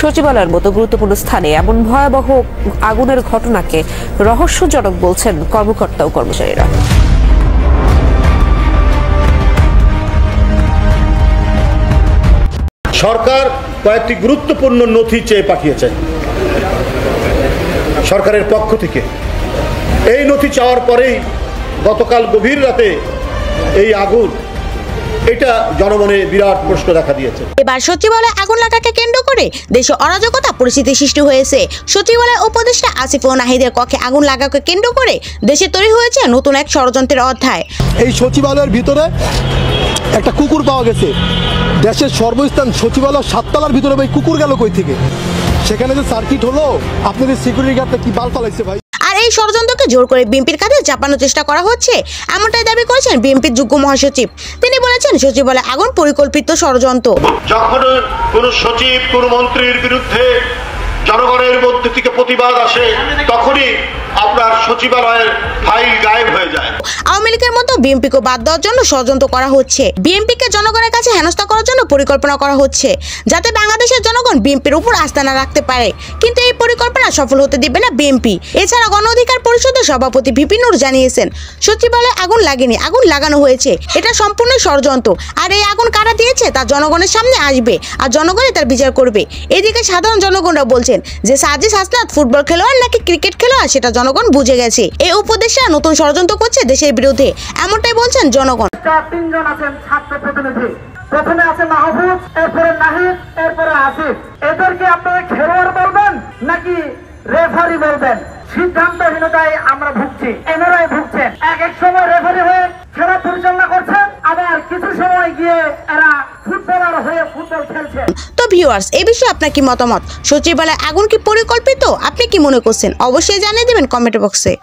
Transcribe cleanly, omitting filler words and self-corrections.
সচিবালয়ের মতো গুরুত্বপূর্ণ স্থানে এমন ভয়াবহ আগুনের ঘটনাকে রহস্যজনক বলছেন কর্মকর্তা ও কর্মচারীরা। সরকার কয়েকটি গুরুত্বপূর্ণ নথি চেয়ে পাঠিয়েছে সরকারের পক্ষ থেকে। এই নথি চাওয়ার পরেই গতকাল গভীর রাতে এই আগুন, এটা জনমনে বিরাট প্রশ্ন দেখা দিয়েছে। এবার সচিবালয়ে আগুন লাগাকে কেন্দ্র করে দেশে অরাজকতা পরিস্থিতি সৃষ্টি হয়েছে। সচিবালয় উপদেষ্টা আসিফ ও নাহিদের কক্ষে আগুন লাগাকে কেন্দ্র করে দেশে তৈরি হয়েছে নতুন এক ষড়যন্ত্রের অধ্যায়। এই সচিবালয়ের ভিতরে একটা কুকুর পাওয়া গেছে। দেশের সর্বস্থান সচিবালয় 7 তলার ভিতরে ভাই কুকুর গেল কই থেকে? সেখানে যে সার্কিট হলো, আপনাদের সিকিউরিটি গার্ডটা কি বাল ফালাইছে ভাই? আর এই ষড়যন্ত্রকে জোর করে বিএনপির কাঁধে চাপানোর চেষ্টা করা হচ্ছে, এমনটাই দাবি করেছেন বিএনপির যুগ্ম মহাসচিব। তিনি বলেছেন সচিবালয়ে আগুন পরিকল্পিত ষড়যন্ত্র। যখন কোন সচিব কোন মন্ত্রীর বিরুদ্ধে জনগণের মধ্যে থেকে প্রতিবাদ আসে, তখনই আপনার সচিবালয়ের ফাইল গায়েব হয়ে যায়। আওয়ামী লীগের মতো বিএনপিকে বাদ দেওয়ার জন্য ষড়যন্ত্র করা হচ্ছে। বিএনপিকে জনগণের কাছে হেনস্থা করার জন্য পরিকল্পনা করা হচ্ছে, যাতে বাংলাদেশের জনগণ বিএনপির উপর আস্থা না রাখতে পারে। কিন্তু এই পরিকল্পনা সফল হতে দিবে না বিএনপি। এছাড়া গণ অধিকার পরিষদের সভাপতি ভিপি নূর জানিয়েছেন, সচিবালয়ে আগুন লাগেনি, আগুন লাগানো হয়েছে। এটা সম্পূর্ণ ষড়যন্ত্র। আর এই আগুন কারা দিয়েছে তা জনগণের সামনে আসবে, আর জনগণই তার বিচার করবে। এদিকে সাধারণ জনগণরা বলছেন যে সাজিদ হাসনাত ফুটবল খেলোয়াড় নাকি ক্রিকেট খেলোয়াড় সেটা জনগণ বুঝে গেছে। এই উপদেষ্টা নতুন ষড়যন্ত্র করছে দেশের বিরুদ্ধে, এমনটাই বলছেন জনগণ। 3জন আছেন ছাত্র প্রতিনিধি, প্রথমে আছে মাহফুজ, এরপরে নাহিদ, এরপরে আসিফ। এদেরকে আপনারা খেলোয়াড় বলবেন নাকি রেফারি বলবেন? সিদ্ধান্তহীনতায় আমরা ভুগছি, এনারাই ভুগছেন। এক সময় রেফারি হয়ে খেলা পরিচালনা করছেন, আবার কিছু সময় গিয়ে এরা ফুটবলার হয়ে ফুটবল খেলছেন। তো ভিউয়ার্স, এই বিষয়ে আপনার কি মতামত? সচিবালয়ে আগুন কি পরিকল্পিত? আপনি কি মনে করছেন? অবশ্যই জানিয়ে দেবেন কমেন্ট বক্সে।